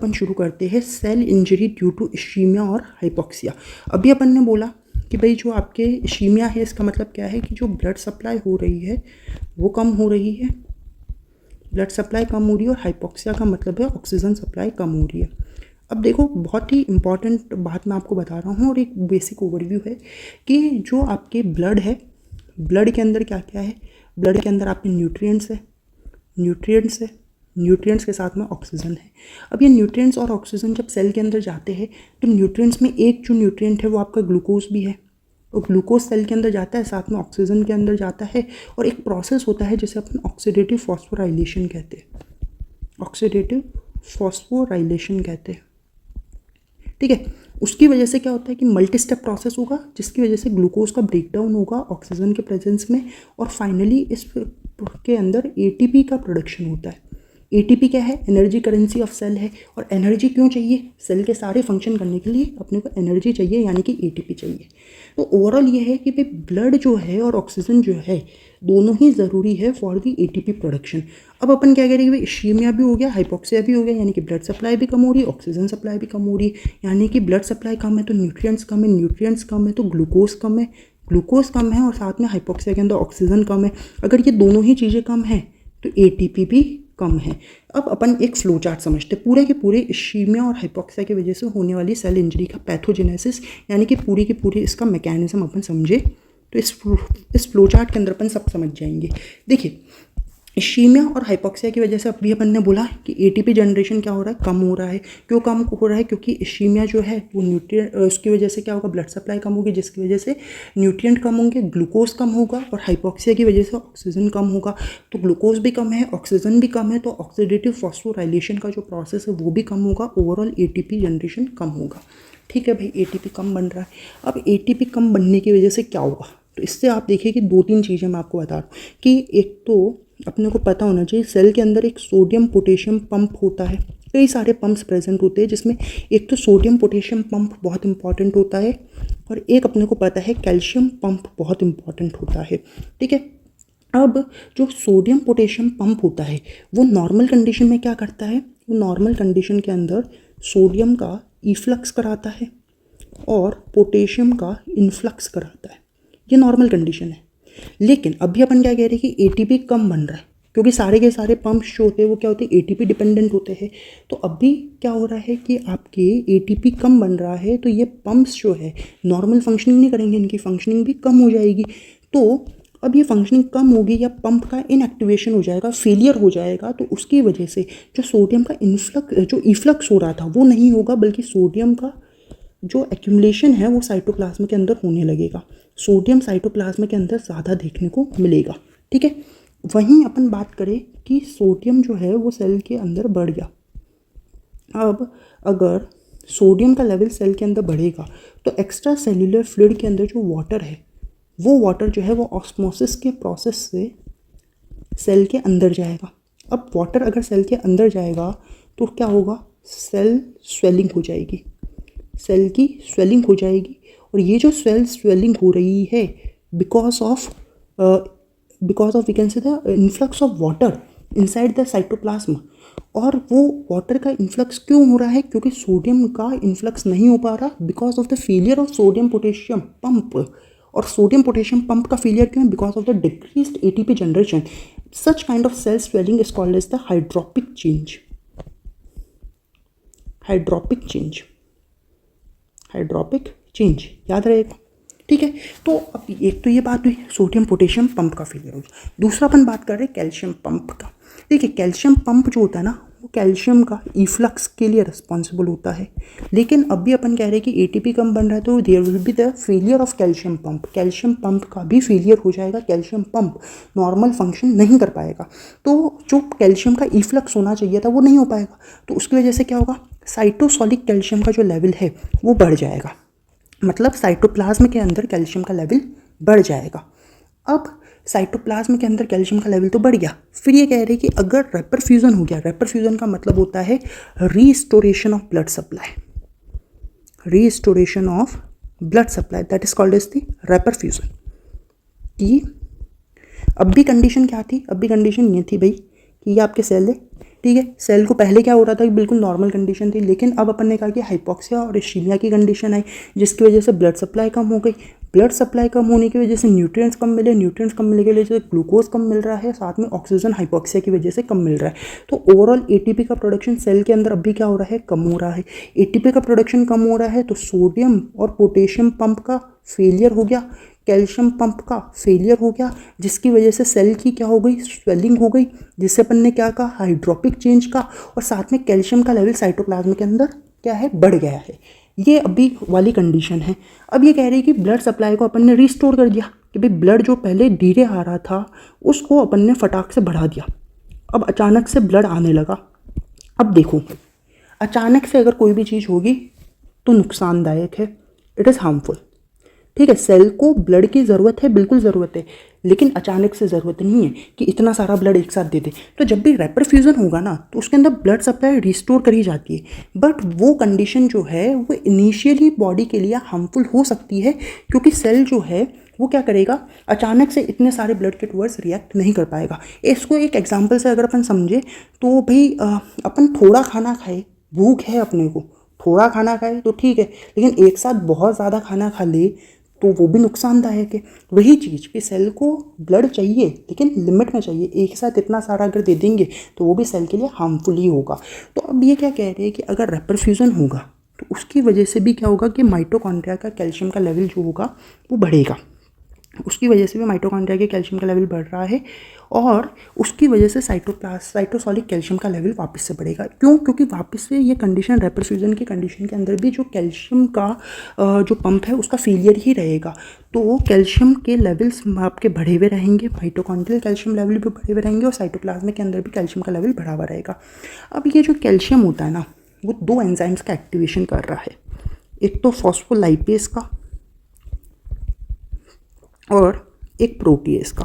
अपन शुरू करते हैं सेल इंजरी ड्यू टू इश्कीमिया और हाइपोक्सिया। अभी अपन ने बोला कि भाई जो आपके इश्कीमिया है इसका मतलब क्या है कि जो ब्लड सप्लाई हो रही है वो कम हो रही है, ब्लड सप्लाई कम हो रही है, और हाइपोक्सिया का मतलब है ऑक्सीजन सप्लाई कम हो रही है। अब देखो बहुत ही इंपॉर्टेंट बात मैं आपको बता रहा हूँ और एक बेसिक ओवरव्यू है कि जो आपके ब्लड है, ब्लड के अंदर क्या क्या है। ब्लड के अंदर आपके न्यूट्रिएंट्स है, न्यूट्रिएंट्स के साथ में ऑक्सीजन है। अब ये न्यूट्रिएंट्स और ऑक्सीजन जब सेल के अंदर जाते हैं तो न्यूट्रिएंट्स में एक जो न्यूट्रिएंट है वो आपका ग्लूकोज भी है, और ग्लूकोज सेल के अंदर जाता है, साथ में ऑक्सीजन के अंदर जाता है, और एक प्रोसेस होता है जिसे अपन ऑक्सीडेटिव फॉस्फोराइलेशन कहते हैं, ऑक्सीडेटिव फॉस्फोराइलेशन कहते हैं। ठीक है, उसकी वजह से क्या होता है कि मल्टी स्टेप प्रोसेस होगा जिसकी वजह से ग्लूकोज का ब्रेकडाउन होगा ऑक्सीजन के प्रेजेंस में, और फाइनली इस के अंदर एटीपी का प्रोडक्शन होता है। एटीपी क्या है? एनर्जी करेंसी ऑफ सेल है। और एनर्जी क्यों चाहिए? सेल के सारे फंक्शन करने के लिए अपने को एनर्जी चाहिए, यानी कि एटीपी चाहिए। तो ओवरऑल ये है कि भाई ब्लड जो है और ऑक्सीजन जो है दोनों ही ज़रूरी है फॉर दी एटीपी प्रोडक्शन। अब अपन क्या करेंगे, भाई इश्कीमिया भी हो गया, हाइपोक्सिया भी हो गया, यानी कि ब्लड सप्लाई भी कम हो रही है, ऑक्सीजन सप्लाई भी कम हो रही है। यानी कि ब्लड सप्लाई कम है तो न्यूट्रिएंट्स कम है, न्यूट्रिएंट्स कम है तो ग्लूकोज कम है, ग्लूकोज कम है, और साथ में हाइपोक्सिया के अंदर ऑक्सीजन कम है। अगर ये दोनों ही चीज़ें कम हैं तो एटीपी भी कम है। अब अपन एक फ्लो चार्ट समझते हैं पूरे के पूरे इश्कीमिया और हाइपोक्सिया की वजह से होने वाली सेल इंजरी का पैथोजेनेसिस, यानी कि पूरी की पूरी इसका मैकेनिज्म अपन समझे तो इस फ्लो चार्ट के अंदर अपन सब समझ जाएंगे। देखिए, इश्कीमिया और हाइपोक्सिया की वजह से अभी अपन ने बोला कि एटीपी जनरेशन क्या हो रहा है, कम हो रहा है। क्यों कम हो रहा है? क्योंकि इश्कीमिया जो है वो न्यूट्रिएंट, उसकी वजह से क्या होगा, ब्लड सप्लाई कम होगी जिसकी वजह से न्यूट्रिएंट कम होंगे, ग्लूकोज कम होगा, और हाइपोक्सिया की वजह से ऑक्सीजन कम होगा। तो ग्लूकोज भी कम है, ऑक्सीजन भी कम है, तो ऑक्सीडेटिव फॉस्फोराइलेशन का जो प्रोसेस है वो भी कम होगा, ओवरऑल एटीपी जनरेशन कम होगा। ठीक है भाई, एटीपी कम बन रहा है। अब एटीपी कम बनने की वजह से क्या होगा, तो इससे आप देखिए कि 2-3 चीज़ें मैं आपको बता रहा हूँ कि एक तो अपने को पता होना चाहिए सेल के अंदर एक सोडियम पोटेशियम पंप होता है। कई सारे पंप्स प्रेजेंट होते हैं जिसमें एक तो सोडियम पोटेशियम पंप बहुत इंपॉर्टेंट होता है, और एक अपने को पता है कैल्शियम पंप बहुत इंपॉर्टेंट होता है। ठीक है, अब जो सोडियम पोटेशियम पंप होता है वो नॉर्मल कंडीशन में क्या करता है, वो नॉर्मल कंडीशन के अंदर सोडियम का इफ्लक्स कराता है और पोटेशियम का इन्फ्लक्स कराता है। ये नॉर्मल कंडीशन है। लेकिन अभी अपन क्या कह रहे हैं कि एटीपी कम बन रहा है, क्योंकि सारे के सारे पंप्स जो होते हैं वो क्या होते हैं, एटीपी डिपेंडेंट होते हैं। तो अभी क्या हो रहा है कि आपके एटीपी कम बन रहा है, तो ये पंप्स जो है नॉर्मल फंक्शनिंग नहीं करेंगे, इनकी फंक्शनिंग भी कम हो जाएगी। तो अब ये फंक्शनिंग कम होगी या पंप का इनएक्टिवेशन हो जाएगा, फेलियर हो जाएगा, तो उसकी वजह से जो सोडियम का जो इफ्लक्स हो रहा था वो नहीं होगा, बल्कि सोडियम का जो एक्यूमुलेशन है वो साइटोप्लाज्म के अंदर होने लगेगा। सोडियम साइटोप्लाज्म के अंदर ज़्यादा देखने को मिलेगा। ठीक है, वहीं अपन बात करें कि सोडियम जो है वो सेल के अंदर बढ़ गया। अब अगर सोडियम का लेवल सेल के अंदर बढ़ेगा तो एक्स्ट्रा सेल्यूलर फ्लूइड के अंदर जो वाटर है वो वाटर जो है वो ऑस्मोसिस के प्रोसेस से सेल के अंदर जाएगा। अब वाटर अगर सेल के अंदर जाएगा तो क्या होगा, सेल स्वेलिंग हो जाएगी, सेल की स्वेलिंग हो जाएगी। और ये जो सेल स्वेलिंग हो रही है because of we can say the influx of water inside the cytoplasm. और वो वाटर का इन्फ्लक्स क्यों हो रहा है, क्योंकि सोडियम का इन्फ्लक्स नहीं हो पा रहा because of the failure of sodium potassium pump. और सोडियम पोटेशियम पंप का फेलियर क्यों है, because of the decreased ATP generation. Such kind of cell swelling is called as the hydropic change, hydropic change, hydropic change, याद रहेगा। ठीक है, तो अब एक तो ये बात हुई सोडियम पोटेशियम पंप का फेलियर हो गया। दूसरा अपन बात कर रहे हैं कैल्शियम पंप का। देखिए, कैल्शियम पंप जो होता है ना वो कैल्शियम का इफ्लक्स के लिए रिस्पॉन्सिबल होता है। लेकिन अभी अपन कह रहे हैं कि एटीपी कम बन रहा है तो there will be the failure of calcium pump. Calcium pump का भी फेलियर हो जाएगा, कैल्शियम पंप नॉर्मल फंक्शन नहीं कर पाएगा। तो जो कैल्शियम का इफ्लक्स होना चाहिए था वो नहीं हो पाएगा। तो उसकी वजह से क्या होगा, साइटोसोलिक कैल्शियम का जो लेवल है वो बढ़ जाएगा, मतलब साइटोप्लाज्म के अंदर कैल्शियम का लेवल बढ़ जाएगा। अब साइटोप्लाज्म के अंदर कैल्शियम का लेवल तो बढ़ गया, फिर ये कह रहे हैं कि अगर रेपरफ्यूजन हो गया, रेपरफ्यूजन का मतलब होता है restoration of blood supply, restoration of blood supply, that is called as the reperfusion. कि अब भी कंडीशन क्या थी, अब भी कंडीशन ये थी भाई कि ये आपके सेल है, ठीक है। सेल को पहले क्या हो रहा था कि बिल्कुल नॉर्मल कंडीशन थी, लेकिन अब अपन ने कहा कि हाइपोक्सिया और इश्कीमिया की कंडीशन आई, जिसकी वजह से ब्लड सप्लाई कम हो गई। ब्लड सप्लाई कम होने की वजह से न्यूट्रिएंट्स कम मिले, न्यूट्रिएंट्स कम मिलने की वजह से ग्लूकोज कम मिल रहा है, साथ में ऑक्सीजन हाइपोक्सिया की वजह से कम मिल रहा है। तो ओवरऑल एटीपी का प्रोडक्शन सेल के अंदर अभी क्या हो रहा है, कम हो रहा है। एटीपी का प्रोडक्शन कम हो रहा है तो सोडियम और पोटेशियम पंप का फेलियर हो गया, कैल्शियम पंप का फेलियर हो गया, जिसकी वजह से सेल की क्या हो गई, स्वेलिंग हो गई, जिससे अपन ने क्या कहा, हाइड्रोपिक चेंज का, और साथ में कैल्शियम का लेवल साइटोप्लाज्म के अंदर क्या है, बढ़ गया है। ये अभी वाली कंडीशन है। अब ये कह रही है कि ब्लड सप्लाई को अपन ने रिस्टोर कर दिया कि भाई ब्लड जो पहले धीरे आ रहा था उसको अपन ने फटाक से बढ़ा दिया, अब अचानक से ब्लड आने लगा। अब देखो, अचानक से अगर कोई भी चीज़ होगी तो नुकसानदायक है, इट इज़ हार्मफुल। ठीक है, सेल को ब्लड की ज़रूरत है, बिल्कुल ज़रूरत है, लेकिन अचानक से ज़रूरत नहीं है कि इतना सारा ब्लड एक साथ दे दे। तो जब भी रैपिड फ्यूज़न होगा ना तो उसके अंदर ब्लड सप्लाई रिस्टोर करी जाती है, बट वो कंडीशन जो है वो इनिशियली बॉडी के लिए हार्मफुल हो सकती है, क्योंकि सेल जो है वो क्या करेगा, अचानक से इतने सारे ब्लड के टुवर्ड्स रिएक्ट नहीं कर पाएगा। इसको एक एग्जाम्पल से अगर अपन समझे तो भाई अपन थोड़ा खाना खाए, भूख है अपने को, थोड़ा खाना खाए तो ठीक है, लेकिन एक साथ बहुत ज़्यादा खाना खा ले तो वो भी नुकसानदायक है। वही चीज़ कि सेल को ब्लड चाहिए लेकिन लिमिट में चाहिए, एक साथ इतना सारा अगर दे देंगे तो वो भी सेल के लिए हार्मफुल ही होगा। तो अब ये क्या कह रहे हैं कि अगर रैपिड फ्यूज़न होगा तो उसकी वजह से भी क्या होगा कि माइटोकॉन्ड्रिया का कैल्शियम का लेवल जो होगा वो बढ़ेगा, उसकी वजह से भी माइटोकॉन्ड्रिया के कैल्शियम का लेवल बढ़ रहा है, और उसकी वजह से साइटोसोलिक कैल्शियम का लेवल वापस से बढ़ेगा। क्यों? क्योंकि वापस से ये कंडीशन रैपिड फ्यूज़न की कंडीशन के अंदर भी जो कैल्शियम का जो पंप है उसका फेलियर ही रहेगा, तो कैल्शियम के लेवल्स आपके बढ़े हुए रहेंगे, माइटोकॉन्ड्रियल कैल्शियम लेवल भी बढ़े हुए रहेंगे, और साइटोप्लाज्म के अंदर भी कैल्शियम का लेवल बढ़ा हुआ रहेगा। अब ये जो कैल्शियम होता है ना, वो दो एंजाइम्स का एक्टिवेशन कर रहा है, एक तो फॉस्फोलाइपेज का और एक प्रोटीएज का।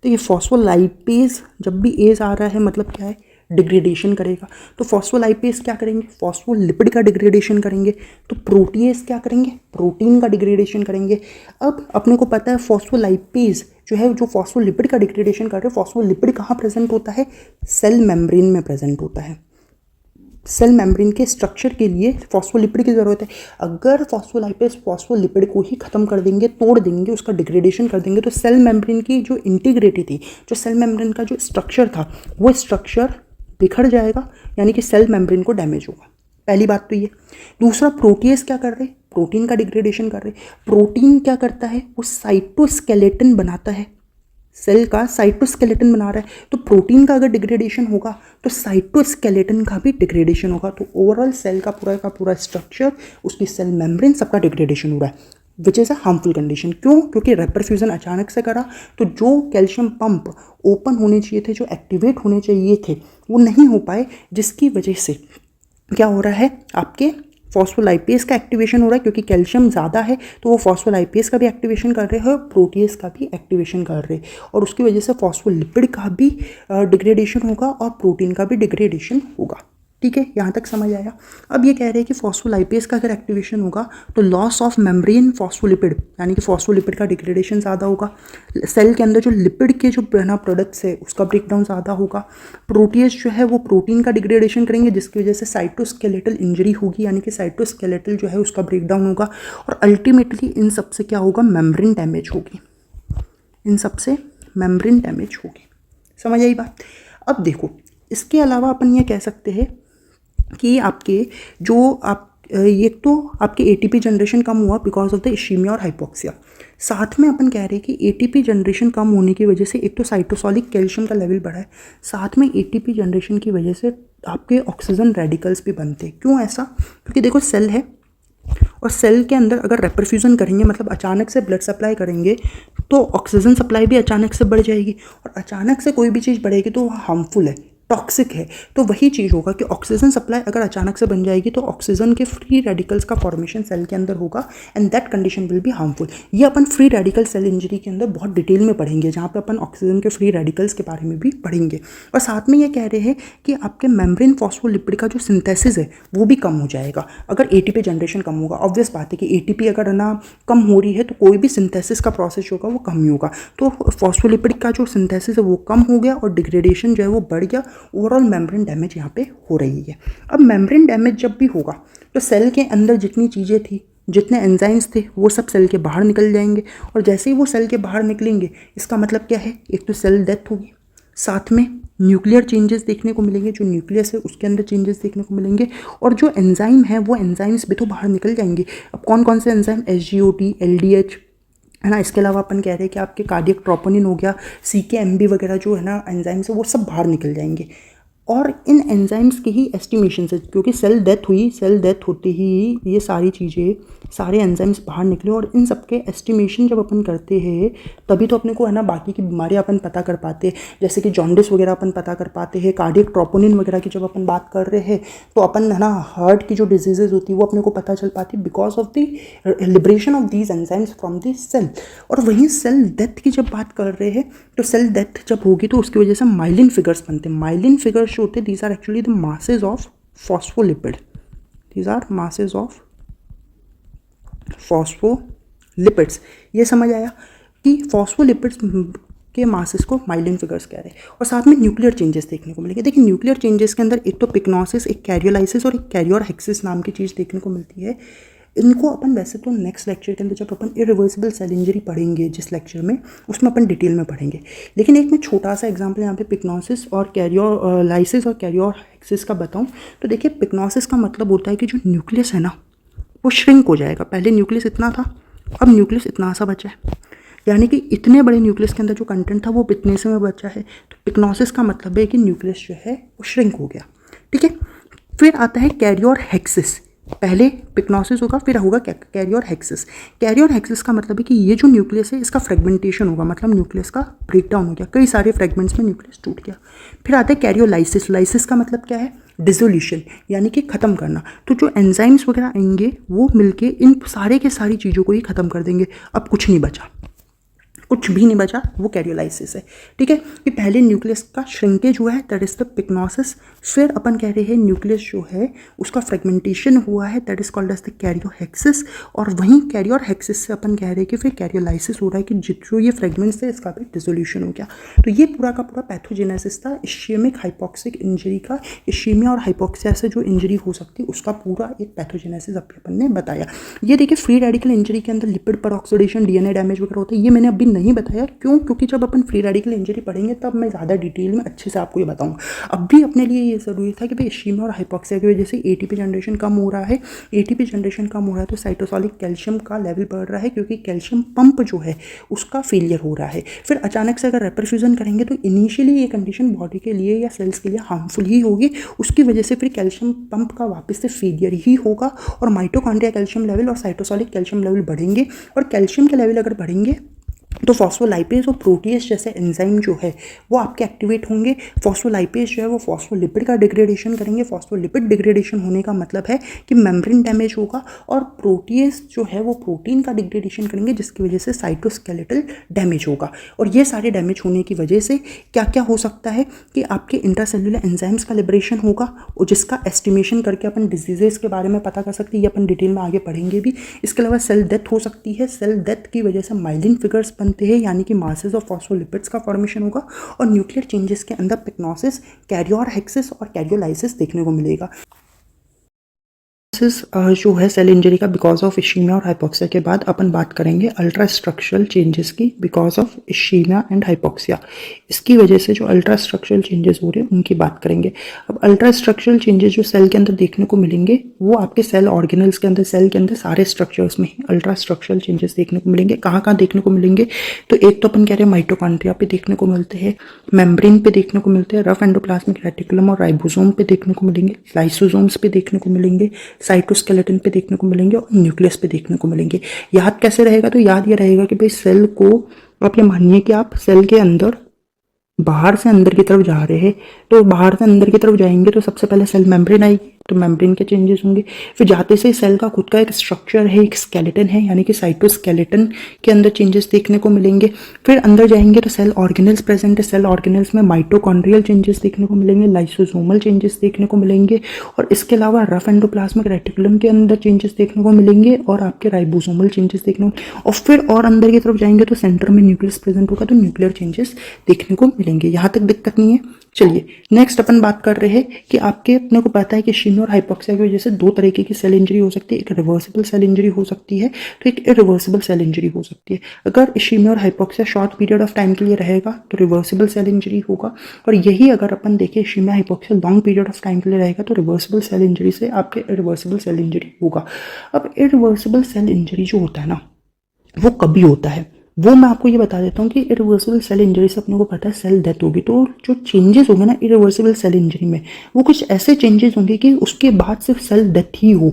तो ये फॉस्फोलाइपेज जब भी एज आ रहा है मतलब क्या है, डिग्रेडेशन करेगा। तो फॉस्फोलाइपेज क्या करेंगे, फॉस्फोलिपिड का डिग्रेडेशन करेंगे। तो प्रोटीएज क्या करेंगे, प्रोटीन का डिग्रेडेशन करेंगे। अब अपने को पता है फॉस्फोलाइपेज जो है, जो फॉस्फोलिपिड का डिग्रेडेशन कर रहे हैं, फॉस्फोलिपिड कहाँ प्रेजेंट होता है, सेल मेम्ब्रेन में प्रेजेंट होता है। सेल मेम्ब्रेन के स्ट्रक्चर के लिए फॉस्फोलिपिड की ज़रूरत है। अगर फॉस्फोलाइपेज फॉस्फोलिपिड को ही ख़त्म कर देंगे, तोड़ देंगे, उसका डिग्रेडेशन कर देंगे, तो सेल मेम्ब्रेन की जो इंटीग्रिटी थी, जो सेल मेम्ब्रेन का जो स्ट्रक्चर था, वो स्ट्रक्चर बिखर जाएगा, यानी कि सेल मेम्ब्रेन को डैमेज होगा। पहली बात तो ये। दूसरा, प्रोटीएज क्या कर रहे हैं, प्रोटीन का डिग्रेडेशन कर रहे हैं। प्रोटीन क्या करता है, वो साइटोस्केलेटन बनाता है, सेल का साइटोस्केलेटन बना रहा है। तो प्रोटीन का अगर डिग्रेडेशन होगा तो साइटोस्केलेटन का भी डिग्रेडेशन होगा। तो ओवरऑल सेल का पूरा स्ट्रक्चर, उसकी सेल मेम्ब्रेन, सबका डिग्रेडेशन हो रहा है, which is a harmful condition. क्यों? क्योंकि रैपिड फ्यूज़न अचानक से करा तो जो कैल्शियम पंप ओपन होने चाहिए थे, जो एक्टिवेट होने चाहिए थे, वो नहीं हो पाए, जिसकी वजह से क्या हो रहा है, आपके फॉस्फोलाइपेज का एक्टिवेशन हो रहा है, क्योंकि कैल्शियम ज़्यादा है तो वो फॉस्फोलाइपेज का भी एक्टिवेशन कर रहे हैं और प्रोटीएज का भी एक्टिवेशन कर रहे हैं, और उसकी वजह से फॉस्फोलिपिड का भी डिग्रेडेशन होगा और प्रोटीन का भी डिग्रेडेशन होगा। ठीक है, यहाँ तक समझ आया। अब ये कह रहे हैं कि फॉस्फोलाइपेज का अगर एक्टिवेशन होगा तो लॉस ऑफ मेम्ब्रेन फॉस्फोलिपिड, यानी कि फॉस्फोलिपिड का डिग्रेडेशन ज़्यादा होगा। सेल के अंदर जो लिपिड के जो प्रोडक्ट्स है उसका ब्रेकडाउन ज़्यादा होगा। प्रोटीएज जो है वो प्रोटीन का डिग्रेडेशन करेंगे, जिसकी वजह से साइटोस्केलेटल इंजरी होगी, यानी कि साइटोस्केलेटल जो है उसका ब्रेकडाउन होगा, और अल्टीमेटली इन सब से क्या होगा, मेम्ब्रेन डैमेज होगी, इन सब से मेम्ब्रेन डैमेज होगी। समझ आई बात? अब देखो, इसके अलावा अपन ये कह सकते हैं कि आपके जो एक तो आपके एटीपी जनरेशन कम हुआ बिकॉज ऑफ द इश्कीमिया और हाइपोक्सिया। साथ में अपन कह रहे हैं कि एटीपी जनरेशन कम होने की वजह से एक तो साइटोसोलिक कैल्शियम का लेवल बढ़ा है, साथ में एटीपी जनरेशन की वजह से आपके ऑक्सीजन रेडिकल्स भी बनते हैं। क्यों ऐसा? क्योंकि देखो, सेल है और सेल के अंदर अगर रैपिड फ्यूज़न करेंगे, मतलब अचानक से ब्लड सप्लाई करेंगे, तो ऑक्सीजन सप्लाई भी अचानक से बढ़ जाएगी, और अचानक से कोई भी चीज़ बढ़ेगी तो वह हार्मफुल है, टॉक्सिक है। तो वही चीज़ होगा कि ऑक्सीजन सप्लाई अगर अचानक से बन जाएगी तो ऑक्सीजन के फ्री रेडिकल्स का फॉर्मेशन सेल के अंदर होगा, and that condition will be harmful. ये अपन फ्री रेडिकल सेल इंजरी के अंदर बहुत डिटेल में पढ़ेंगे, जहाँ पे अपन ऑक्सीजन के फ्री रेडिकल्स के बारे में भी पढ़ेंगे। और साथ में ये कह रहे हैं कि आपके मेम्ब्रेन फॉस्फोलिपिड का जो सिंथेसिस है वो भी कम हो जाएगा अगर एटीपी जनरेशन कम होगा। ऑब्वियस बात है कि एटीपी अगर ना कम हो रही है तो कोई भी सिंथेसिस का प्रोसेस होगा वो कम ही होगा। तो फॉस्फोलिपिड का जो सिंथेसिस है वो कम हो गया और डिग्रेडेशन जो है वो बढ़ गया, ओवरऑल मेम्ब्रेन डैमेज यहाँ पे हो रही है। अब मेम्ब्रेन डैमेज जब भी होगा तो सेल के अंदर जितनी चीज़ें थी, जितने एंजाइम्स थे, वो सब सेल के बाहर निकल जाएंगे, और जैसे ही वो सेल के बाहर निकलेंगे इसका मतलब क्या है, एक तो सेल डेथ होगी, साथ में न्यूक्लियर चेंजेस देखने को मिलेंगे, जो न्यूक्लियस है उसके अंदर चेंजेस देखने को मिलेंगे, और जो एंजाइम है वो एंजाइम्स भी तो बाहर निकल जाएंगे। अब कौन कौन से एंजाइम, SGOT, LDH है ना, इसके अलावा अपन कह रहे हैं कि आपके कार्डियक ट्रोपोनिन हो गया, CKMB वगैरह जो है ना एंजाइम्स है, वो सब बाहर निकल जाएंगे। और इन एंजाइम्स की ही एस्टिमेशन से, क्योंकि सेल डेथ हुई, सेल डेथ होते ही ये सारी चीज़ें, सारे एंजाइम्स बाहर निकले, और इन सब के एस्टिमेशन जब अपन करते हैं तभी तो अपने को है ना बाकी की बीमारियां अपन पता कर पाते हैं, जैसे कि जॉन्डिस वगैरह अपन पता कर पाते हैं, कार्डियक ट्रोपोनिन वगैरह की जब अपन बात कर रहे हैं तो अपन है ना हार्ट की जो डिजीजेज होती है वो अपने को पता चल पाती है because of the liberation of these enzymes from the cell. और वहीं सेल डेथ की जब बात कर रहे हैं तो सेल डेथ जब होगी तो उसकी वजह से माइलिन फिगर्स बनते हैं। माइलिन फिगर्स जो होते हैं these are actually the masses of phospholipid, these are masses of phospholipids. ये समझ आया कि फॉस्फोलिपिड्स के मासेस को माइलिन फिगर्स कह रहे हैं। और साथ में न्यूक्लियर चेंजेस देखने को मिलेंगे। देखिए न्यूक्लियर चेंजेस के अंदर एक तो पिक्नोसिस, एक कैरियोलाइसिस और एक कैरियोर हेक्सिस नाम की चीज़ देखने को मिलती है। इनको अपन वैसे तो नेक्स्ट लेक्चर के अंदर जब अपन इरिवर्सिबल सेल इंजरी पढ़ेंगे जिस लेक्चर में, उसमें अपन डिटेल में पढ़ेंगे, लेकिन एक मैं छोटा सा एग्जांपल यहाँ पे पिक्नोसिस और कैरियोलाइसिस और कैरियोर हेक्सिस का बताऊँ तो देखिए पिक्नोसिस का मतलब होता है कि जो न्यूक्लियस है ना वो श्रिंक हो जाएगा। पहले न्यूक्लियस इतना था, अब न्यूक्लियस इतना सा बचा है, यानी कि इतने बड़े न्यूक्लियस के अंदर जो कंटेंट था वो इतने से में बचा है। तो पिक्नोसिस का मतलब है कि न्यूक्लियस जो है वो श्रिंक हो गया। ठीक है, फिर आता है कैरियोर हेक्सिस। पहले पिक्नोसिस होगा, फिर होगा कैरियोर हेक्सिस। कैरियोर हेक्सिस का मतलब है कि ये जो न्यूक्लियस है इसका फ्रेगमेंटेशन होगा, मतलब न्यूक्लियस का ब्रेकडाउन हो गया, कई सारे फ्रेगमेंट्स में न्यूक्लियस टूट गया। फिर आता है कैरियोलाइसिस। लाइसिस का मतलब क्या है, डिसोल्यूशन, यानी कि ख़त्म करना। तो जो एंजाइम्स वगैरह आएंगे वो मिलके इन सारे के सारी चीज़ों को ही ख़त्म कर देंगे, अब कुछ नहीं बचा, कुछ भी नहीं बचा, वो कैरियोलाइसिस है। ठीक है, कि पहले न्यूक्लियस का श्रिंकेज हुआ है, दैट इज द पिक्नोसिस। फिर अपन कह रहे हैं न्यूक्लियस जो है उसका फ्रेगमेंटेशन हुआ है, that is called as the karyorrhexis. और वहीं कैरियोरहेक्सिस से अपन कह रहे हैं कि फिर कैरियोलाइसिस हो रहा है कि जो ये फ्रेगमेंट्स थे इसका भी डिसोल्यूशन हो गया। तो ये पूरा का पूरा पैथोजेनेसिस था इश्केमिक हाइपोक्सिक इंजरी का। इश्केमिया और हाइपोक्सिया से जो इंजरी हो सकती है उसका पूरा एक पैथोजेनेसिस अभी अपन ने बताया। ये देखिए फ्री रेडिकल इंजरी के अंदर लिपिड पर ऑक्सीडेशन, DNA डैमेज वगैरह होता है, ये मैंने अभी नहीं बताया। क्यों? क्योंकि जब अपन फ्री रेडिकल इंजरी पढ़ेंगे तब मैं ज़्यादा डिटेल में अच्छे से आपको ये बताऊंगा। अब भी अपने लिए ये ज़रूरी था कि भाई इश्केमिया और हाइपोक्सिया की वजह से ATP जनरेशन कम हो रहा है। ATP जनरेशन कम हो रहा है तो साइटोसोलिक कैल्शियम का लेवल बढ़ रहा है, क्योंकि कैल्शियम पंप जो है उसका फेलियर हो रहा है। फिर अचानक से अगर रेपरफ्यूजन करेंगे तो इनिशियली ये कंडीशन बॉडी के लिए या सेल्स के लिए हार्मफुल ही होगी, उसकी वजह से फिर कैल्शियम पंप का वापस से फेलियर ही होगा और माइटोकॉन्ड्रिया कैल्शियम लेवल और साइटोसोलिक कैल्शियम लेवल बढ़ेंगे। और कैल्शियम के लेवल अगर बढ़ेंगे तो फॉस्फोलाइपेज और प्रोटीएज जैसे एंजाइम जो है वो आपके एक्टिवेट होंगे। फॉस्फोलाइपेज जो है वो फॉस्फोलिपिड का डिग्रेडेशन करेंगे। फॉस्फोलिपिड डिग्रेडेशन होने का मतलब है कि मेम्ब्रेन डैमेज होगा, और प्रोटीएज जो है वो प्रोटीन का डिग्रेडेशन करेंगे जिसकी वजह से साइटोस्केलेटल डैमेज होगा। और ये सारे डैमेज होने की वजह से क्या क्या हो सकता है कि आपके इंट्रासेल्युलर एंजाइम्स का लिबरेशन होगा, और जिसका एस्टिमेशन करके अपन डिजीजेस के बारे में पता कर सकते हैं। ये अपन डिटेल में आगे पढ़ेंगे भी। इसके अलावा सेल डेथ हो सकती है। सेल डेथ की वजह से माइलिन फिगर्स बनते हैं, यानी कि मासेस ऑफ फॉस्फोलिपिड्स का फॉर्मेशन होगा। और न्यूक्लियर चेंजेस के अंदर पिक्नोसिस, कैरियोरहेक्सिस और कैरियोलाइसिस देखने को मिलेगा। जो है सेल इंजरी का बिकॉज ऑफ इश्केमिया और हाइपोक्सिया के बाद अपन बात करेंगे अल्ट्रा स्ट्रक्चरल चेंजेस की बिकॉज ऑफ इश्केमिया एंड हाइपोक्सिया। इसकी वजह से जो अल्ट्रा स्ट्रक्चरल चेंजेस हो रहे हैं उनकी बात करेंगे। अब अल्ट्रा स्ट्रक्चरल चेंजेस जो सेल के अंदर देखने को मिलेंगे वो आपके सेल ऑर्गेनल्स के अंदर, सेल के अंदर सारे स्ट्रक्चर्स में अल्ट्रा स्ट्रक्चरल चेंजेस देखने को मिलेंगे। कहाँ कहाँ देखने को मिलेंगे? तो एक तो अपन कह रहे हैं माइटोकॉन्ड्रिया पे देखने को मिलते हैं, मेम्ब्रेन पे देखने को मिलते हैं, रफ एंडोप्लाज्मिक रेटिकुलम और राइबोसोम पे देखने को मिलेंगे, लाइसोसोम्स पे देखने को मिलेंगे, साइटोस्केलेटन पे देखने को मिलेंगे और न्यूक्लियस पे देखने को मिलेंगे। याद कैसे रहेगा? तो याद ये रहेगा कि भाई सेल को आप ये मानिए कि आप सेल के अंदर बाहर से अंदर की तरफ जा रहे हैं, तो बाहर से अंदर की तरफ जाएंगे तो सबसे पहले सेल मेम्ब्रेन आएगी, तो मेम्ब्रेन के चेंजेस होंगे। फिर जाते से सेल का खुद का एक स्ट्रक्चर है, एक स्केलेटन है, यानी कि साइटोस्केलेटन के अंदर चेंजेस देखने को मिलेंगे। फिर अंदर जाएंगे तो सेल ऑर्गेनल्स प्रेजेंट है, सेल ऑर्गेनल्स में माइटोकॉन्ड्रियल चेंजेस देखने को मिलेंगे, लाइसोसोमल चेंजेस देखने को मिलेंगे, और इसके अलावा रफ एंडोप्लाज्मिक रेटिकुलम के अंदर चेंजेस देखने को मिलेंगे और आपके राइबोसोमल चेंजेस देखने को। और फिर और अंदर की तरफ जाएंगे तो सेंटर में न्यूक्लियस प्रेजेंट होगा, तो न्यूक्लियर चेंजेस देखने को मिलेंगे। यहाँ तक दिक्कत नहीं है। चलिए नेक्स्ट अपन बात कर रहे हैं कि आपके अपने को पता है कि इश्यमिया और हाइपोक्सिया की वजह से दो तरीके की सेल इंजरी हो सकती है, एक रिवर्सिबल सेल इंजरी हो सकती है तो एक इरिवर्सिबल सेल इंजरी हो सकती है। अगर इश्यमिया और hypoxia short period of time के लिए रहेगा तो रिवर्सिबल सेल इंजरी होगा, और यही अगर अपन देखें ischemia hypoxia long period of time के लिए रहेगा तो रिवर्सिबल सेल इंजरी से आपके इरिवर्सिबल सेल इंजरी होगा। अब इरिवर्सिबल सेल इंजरी जो होता है ना वो कभी होता है, वो मैं आपको ये बता देता हूँ कि इरिवर्सिबल सेल इंजरी से अपने को पता है सेल डेथ होगी। तो जो चेंजेस होंगे ना इरिवर्सिबल सेल इंजरी में, वो कुछ ऐसे चेंजेस होंगे कि उसके बाद सिर्फ सेल डेथ ही हो,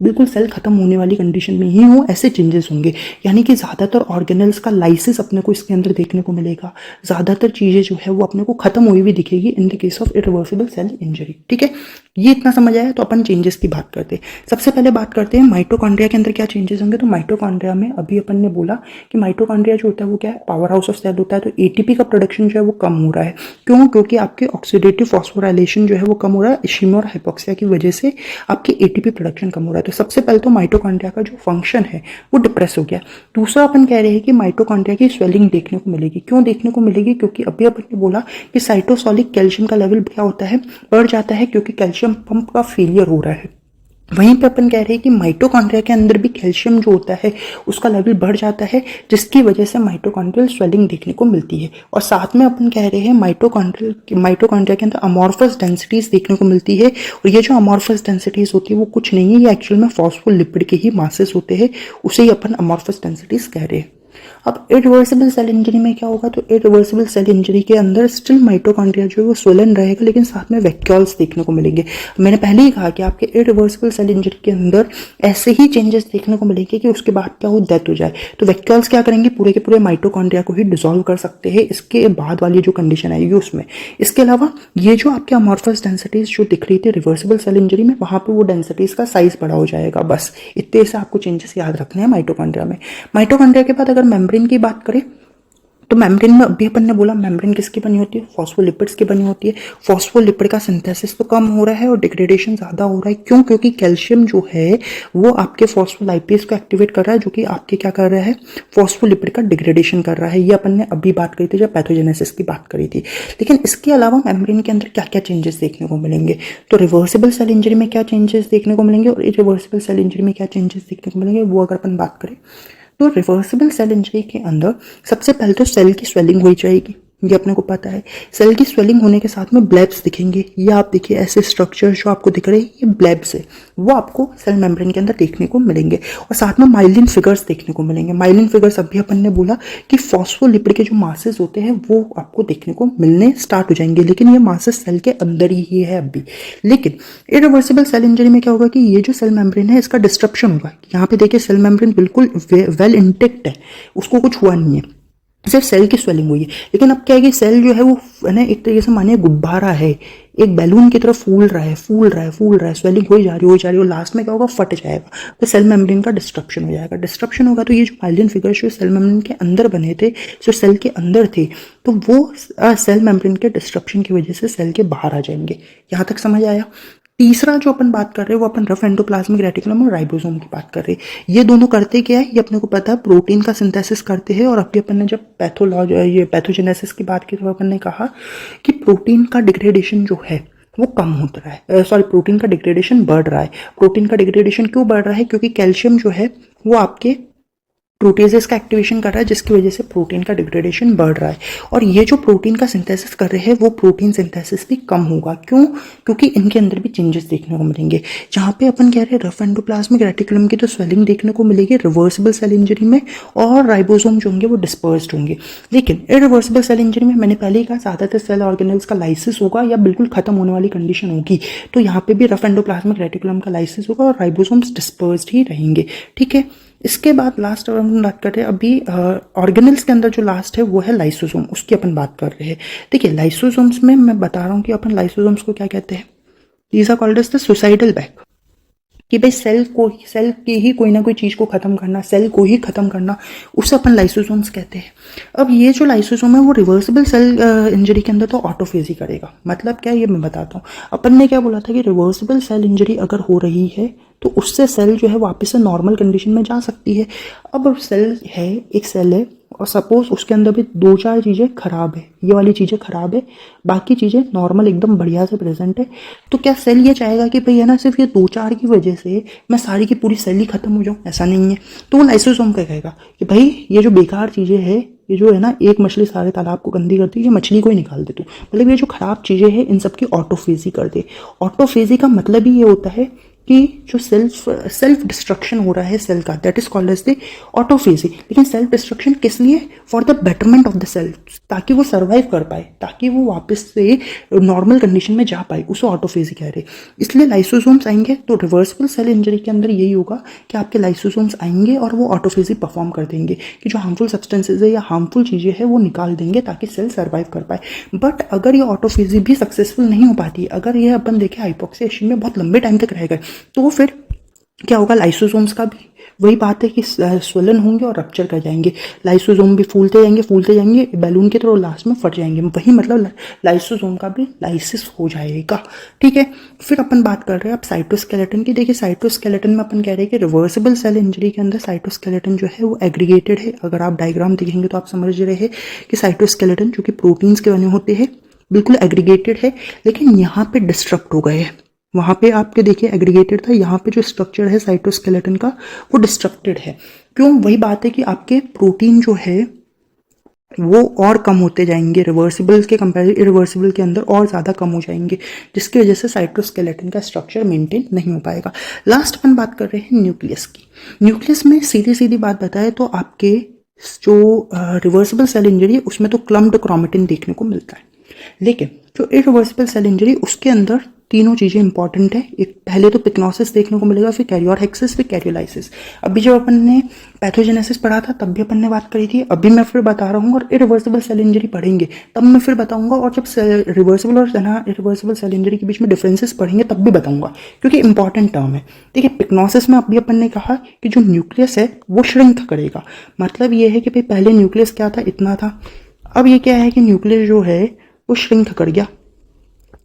बिल्कुल सेल खत्म होने वाली कंडीशन में ही हो, ऐसे चेंजेस होंगे। यानी कि ज़्यादातर ऑर्गेनल्स का लाइसिस अपने को इसके अंदर देखने को मिलेगा, ज़्यादातर चीज़ें जो है वो अपने को खत्म हुई हुई दिखेगी in the case of irreversible cell injury. ठीक है, ये इतना समझ आया। तो अपन चेंजेस की बात करते हैं। सबसे पहले बात करते हैं माइटोकॉन्ड्रिया के अंदर क्या चेंजेस होंगे। तो माइटोकॉन्ड्रिया में अभी अपन ने बोला कि माइटोकॉन्ड्रिया जो होता है वो क्या है, पावर हाउस ऑफ सेल होता है। तो एटीपी का प्रोडक्शन जो है वो कम हो रहा है। क्यों? क्योंकि आपके ऑक्सीडेटिव फॉस्फोराइलेशन जो है वो कम हो रहा है। इश्यमिया और हाइपोक्सिया की वजह से आपके एटीपी प्रोडक्शन कम हो रहा है। तो सबसे पहले तो माइटोकॉन्ड्रिया का जो फंक्शन है वो डिप्रेस हो गया। दूसरा अपन कह रहे हैं कि माइटोकॉन्ड्रिया की स्वेलिंग देखने को मिलेगी। क्यों देखने को मिलेगी? क्योंकि अभी अपन ने बोला कि साइटोसोलिक कैल्शियम का लेवल क्या होता है, बढ़ जाता है, क्योंकि कैल्शियम पंप का फेलियर हो रहा है। वहीं पे अपन कह रहे हैं कि माइटोकॉन्ड्रिया के अंदर भी कैल्शियम जो होता है उसका लेवल बढ़ जाता है, जिसकी वजह से माइटोकॉन्ड्रियल स्वेलिंग देखने को मिलती है। और साथ में अपन कह रहे हैं माइटोकॉन्ड्रिया के अंदर अमॉर्फस डेंसिटीज देखने को मिलती है। और ये जो अमॉर्फस डेंसिटीज होती है वो कुछ नहीं है, ये एक्चुअल में फॉस्फोलिपिड के ही मासेस होते हैं, उसे ही अपन अमॉर्फस डेंसिटीज कह रहे हैं। अब इरिवर्सिबल सेल इंजरी में क्या होगा? तो इरिवर्सिबल सेल इंजरी के अंदर स्टिल माइटोकॉन्ड्रिया जो है वो स्वोलन रहेगा, लेकिन साथ में वैक्यूल्स देखने को मिलेंगे। मैंने पहले ही कहा कि आपके इरिवर्सिबल सेल इंजरी के अंदर ऐसे ही चेंजेस देखने को मिलेंगे कि उसके बाद क्या हो, डेथ हो जाए। तो वैक्यूल्स क्या करेंगे, पूरे के पूरे माइटोकॉन्ड्रिया को ही डिसॉल्व कर सकते हैं इसके बाद वाली जो कंडीशन आएगी उसमें। इसके अलावा ये जो आपके अमॉर्फस डेंसिटीज जो दिख रही थी रिवर्सिबल सेल इंजरी में, वहां पर वो डेंसिटीज का साइज बड़ा हो जाएगा। बस इतने से आपको चेंजेस याद रखने हैं माइटोकॉन्ड्रिया में। माइटोकॉन्ड्रिया के बाद अगर मेम्ब्रेन की बात करें तो मेम्ब्रेन में अभी अपन ने बोला मेम्ब्रेन किसकी बनी होती है, फॉस्फोलिपिड्स की बनी होती है। फॉस्फोलिपिड का सिंथेसिस तो कम हो रहा है और डिग्रेडेशन ज़्यादा हो रहा है। क्यों? क्योंकि कैल्शियम जो है वो आपके फॉस्फोलाइपेज को एक्टिवेट कर रहा है, जो कि आपके क्या कर रहा है, फॉस्फोलिपिड का डिग्रेडेशन कर रहा है। ये अपन ने अभी बात करी थी जब पैथोजेनेसिस की बात करी थी। लेकिन इसके अलावा मेम्ब्रेन के अंदर क्या क्या चेंजेस देखने को मिलेंगे, तो रिवर्सिबल सेल इंजरी में क्या चेंजेस देखने को मिलेंगे और इरिवर्सिबल सेल इंजरी में क्या चेंजेस देखने को मिलेंगे, वो अगर अपन बात करें तो रिवर्सिबल सेल इंजरी के अंदर सबसे पहले तो सेल की स्वेलिंग हो जाएगी, ये अपने को पता है। सेल की स्वेलिंग होने के साथ में ब्लेब्स दिखेंगे। ये आप देखिए ऐसे स्ट्रक्चर जो आपको दिख रहे हैं ये ब्लेब्स है, वो आपको सेल मेम्ब्रेन के अंदर देखने को मिलेंगे। और साथ में माइलिन फिगर्स देखने को मिलेंगे। माइलिन फिगर्स अभी अपन ने बोला कि फॉस्फोलिपिड के जो मासेस होते हैं वो आपको देखने को मिलने स्टार्ट हो जाएंगे, लेकिन ये मासेस सेल के अंदर ही है अभी। लेकिन इरिवर्सिबल सेल इंजरी में क्या होगा कि ये जो सेल मेम्ब्रेन है इसका डिस्ट्रप्शन होगा। यहाँ पे देखिए सेल मेम्ब्रेन बिल्कुल वेल इंटेक्ट है, उसको कुछ हुआ नहीं है, सिर्फ सेल की स्वेलिंग हुई है। लेकिन अब क्या है कि सेल जो है वो है ना एक तरीके से मानिए गुब्बारा है, एक बैलून की तरह फूल रहा है, स्वेलिंग हो जा रही है और लास्ट में क्या होगा, फट जाएगा। तो सेल मेम्ब्रेन का डिस्ट्रप्शन हो जाएगा। डिस्ट्रप्शन होगा तो ये जो माइलिन फिगर्स जो सेल मेम्ब्रेन के अंदर बने थे, जो सेल के अंदर थे, तो वो सेल मेम्ब्रेन के डिस्ट्रप्शन की वजह से सेल के बाहर आ जाएंगे। यहाँ तक समझ आया? तीसरा जो अपन बात कर रहे हैं वो अपन रफ एंडोप्लाज्मिक रेटिकुलम और राइबोसोम की बात कर रहे हैं। ये दोनों करते क्या है, ये अपने को पता है प्रोटीन का सिंथेसिस करते हैं। और अभी अपन ने जब पैथोजेनेसिस की बात की तो अपन ने कहा कि प्रोटीन का डिग्रेडेशन जो है वो कम होता है, प्रोटीन का डिग्रेडेशन बढ़ रहा है। प्रोटीन का डिग्रेडेशन क्यों बढ़ रहा है? क्योंकि कैल्शियम जो है वो आपके प्रोटीजेस का एक्टिवेशन कर रहा है, जिसकी वजह से प्रोटीन का डिग्रेडेशन बढ़ रहा है। और ये जो प्रोटीन का सिंथेसिस कर रहे हैं वो प्रोटीन सिंथेसिस भी कम होगा। क्यों? क्योंकि इनके अंदर भी चेंजेस देखने को मिलेंगे। जहाँ पे अपन कह रहे हैं रफ एंडोप्लाज्मिक रेटिकुलम की तो स्वेलिंग देखने को मिलेगी रिवर्सिबल सेल इंजरी में, और राइबोसोम जो होंगे वो डिस्पर्स्ड होंगे। लेकिन इरिवर्सिबल सेल इंजरी में मैंने पहले ही कहा ज़्यादातर सेल ऑर्गेनल्स का लाइसिस होगा या बिल्कुल खत्म होने वाली कंडीशन होगी। तो यहाँ पे भी रफ एंडोप्लाज्मिक रेटिकुलम का लाइसिस होगा और राइबोसोम्स डिस्पर्स्ड ही रहेंगे। ठीक है, इसके बाद लास्ट हम बात कर रहे हैं अभी ऑर्गेनल्स के अंदर जो लास्ट है वो है लाइसोसोम, उसकी अपन बात कर रहे हैं। देखिए लाइसोसोम्स में मैं बता रहा हूँ कि अपन लाइसोसोम्स को क्या कहते हैं, these are called as the suicidal bag, कि भाई सेल की ही कोई ना कोई चीज़ को ख़त्म करना, सेल को ही ख़त्म करना, उसे अपन लाइसोसोम्स कहते हैं। अब ये जो लाइसोसोम है वो रिवर्सिबल सेल इंजरी के अंदर तो ऑटोफेज ही करेगा। मतलब क्या, ये मैं बताता हूँ। अपन ने क्या बोला था कि रिवर्सिबल सेल इंजरी अगर हो रही है तो उससे सेल जो है वापस से नॉर्मल कंडीशन में जा सकती है। अब सेल है, एक सेल है और सपोज उसके अंदर भी 2-4 चीज़ें खराब है, ये वाली चीज़ें खराब है, बाकी चीज़ें नॉर्मल एकदम बढ़िया से प्रेजेंट है, तो क्या सेल ये चाहेगा कि भाई है ना सिर्फ ये 2-4 की वजह से मैं सारी की पूरी सेल ही खत्म हो जाऊँ? ऐसा नहीं है। तो वो लाइसोसोम क्या कहेगा कि भाई ये जो बेकार चीज़ें हैं, ये जो है ना, एक मछली सारे तालाब को गंदी करती है, ये मछली को ही निकाल दे तू, मतलब ये जो खराब चीज़ें हैं इन सब की ऑटोफेजी कर दे। ऑटोफेजी का मतलब ही ये होता है कि जो सेल्फ डिस्ट्रक्शन हो रहा है सेल का, that is called as the autophagy. लेकिन सेल्फ डिस्ट्रक्शन किस लिए? For the betterment of the cell, ताकि वो सर्वाइव कर पाए, ताकि वो वापस से नॉर्मल कंडीशन में जा पाए, उसे ऑटोफेजी कह रहे। इसलिए लाइसोसोम्स आएंगे तो रिवर्सिबल सेल इंजरी के अंदर यही होगा कि आपके लाइसोसोम्स आएंगे और वो ऑटोफेजी परफॉर्म कर देंगे कि जो हार्मफुल सब्सटेंसेज है या हार्मफुल चीज़ें हैं वो निकाल देंगे ताकि सेल सर्वाइव कर पाए। बट अगर ये ऑटोफेजी भी सक्सेसफुल नहीं हो पाती, अगर ये अपन देखें हाइपोक्सिया एशिया में बहुत लंबे टाइम तक रह गए, तो फिर क्या होगा? लाइसोसोम्स का भी वही बात है कि स्वलन होंगे और रप्चर कर जाएंगे, लाइसोसोम भी फूलते जाएंगे बैलून की तरह, लास्ट में फट जाएंगे। वही मतलब लाइसोसोम का भी लाइसिस हो जाएगा। ठीक है, फिर अपन बात कर रहे हैं अब साइटोस्केलेटन की। देखिए साइटोस्केलेटन में अपन कह रहे हैं कि रिवर्सिबल सेल इंजरी के अंदर साइटोस्केलेटन जो है वो एग्रीगेटेड है। अगर आप डायग्राम देखेंगे तो आप समझ रहे हैं कि साइटोस्केलेटन जो कि प्रोटीन्स के बने होते हैं बिल्कुल एग्रीगेटेड है, लेकिन यहाँ पे डिस्टर्ब हो गए हैं। वहाँ पे आपके देखिए एग्रीगेटेड था, यहाँ पे जो स्ट्रक्चर है साइटोस्केलेटन का वो डिस्ट्रक्टेड है। क्यों? वही बात है कि आपके प्रोटीन जो है वो और कम होते जाएंगे, रिवर्सिबल के कंपेरिजन इरिवर्सिबल के अंदर और ज़्यादा कम हो जाएंगे, जिसकी वजह से साइटोस्केलेटन का स्ट्रक्चर मेंटेन नहीं हो पाएगा। लास्ट अपन बात कर रहे हैं न्यूक्लियस की। न्यूक्लियस में सीधी सीधी बात बताए तो आपके जो रिवर्सिबल सेल इंजरी है उसमें तो क्लम्प्ड क्रोमेटिन देखने को मिलता है, लेकिन जो इरिवर्सिबल सेल इंजरी उसके अंदर तीनों चीज़ें इंपॉर्टेंट है। एक पहले तो पिक्नोसिस देखने को मिलेगा, फिर कैरियोरहेक्सिस, फिर कैरियोलाइसिस। अभी जब अपन ने पैथोजेनेसिस पढ़ा था तब भी अपन ने बात करी थी, अभी मैं फिर बता रहा हूँ, और इरिवर्सिबल सेल इंजरी पढ़ेंगे तब मैं फिर बताऊंगा, और जब रिवर्सिबल और इरिवर्सिबल सेल इंजरी के बीच में डिफरेंसेस पढ़ेंगे तब भी बताऊंगा, क्योंकि इंपॉर्टेंट टर्म है। देखिए पिक्नोसिस में अभी अपन ने कहा कि जो न्यूक्लियस है वो श्रिंक करेगा, मतलब ये है कि भाई पहले न्यूक्लियस क्या था, इतना था, अब ये क्या है कि न्यूक्लियस जो है वो श्रिंक कर गया,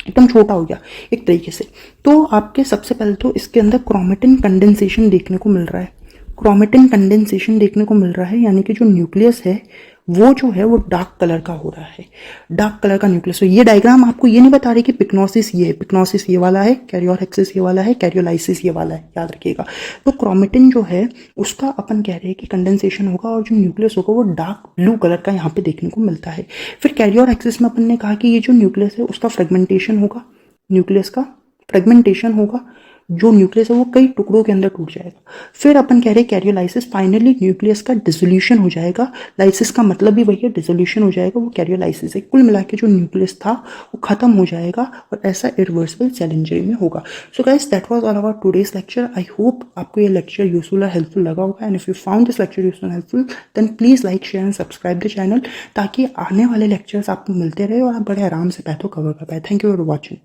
एकदम छोटा हो गया एक तरीके से। तो आपके सबसे पहले तो इसके अंदर क्रोमेटिन कंडेंसेशन देखने को मिल रहा है, क्रोमेटिन कंडेंसेशन देखने को मिल रहा है, यानी कि जो न्यूक्लियस है वो जो है वो डार्क कलर का हो रहा है, डार्क कलर का न्यूक्लियस। तो ये डायग्राम आपको ये नहीं बता रही कि पिक्नोसिस ये है, पिक्नोसिस ये वाला है, कैरियोरहेक्सिस ये वाला है, कैरियोलाइसिस ये वाला है, याद रखिएगा। तो क्रोमेटिन जो है उसका अपन कह रहे हैं कि कंडेंसेशन होगा और जो न्यूक्लियस होगा वो डार्क ब्लू कलर का यहाँ पे देखने को मिलता है। फिर कैरियोरहेक्सिस में अपन ने कहा कि ये जो न्यूक्लियस है उसका फ्रेगमेंटेशन होगा, न्यूक्लियस का फ्रेगमेंटेशन होगा, जो न्यूक्लियस है वो कई टुकड़ों के अंदर टूट जाएगा। फिर अपन कह रहे हैं कैरियोलाइसिस, फाइनली न्यूक्लियस का डिसोल्यूशन हो जाएगा, लाइसिस का मतलब भी वही है, डिसोल्यूशन हो जाएगा, वो कैरियोलाइसिस है। कुल मिला के जो न्यूक्लियस था वो खत्म हो जाएगा और ऐसा इरिवर्सिबल सेल इंजरी में होगा। So guys that was all about today's lecture. I hope आपको ये लेक्चर यूजफुल और हेल्पफुल लगा होगा, and if you found this lecture useful and helpful then please like share and subscribe the channel, ताकि आने वाले लेक्चर्स आपको मिलते रहे और आप बड़े आराम से पैथो कवर कर पाए। Thank you for watching.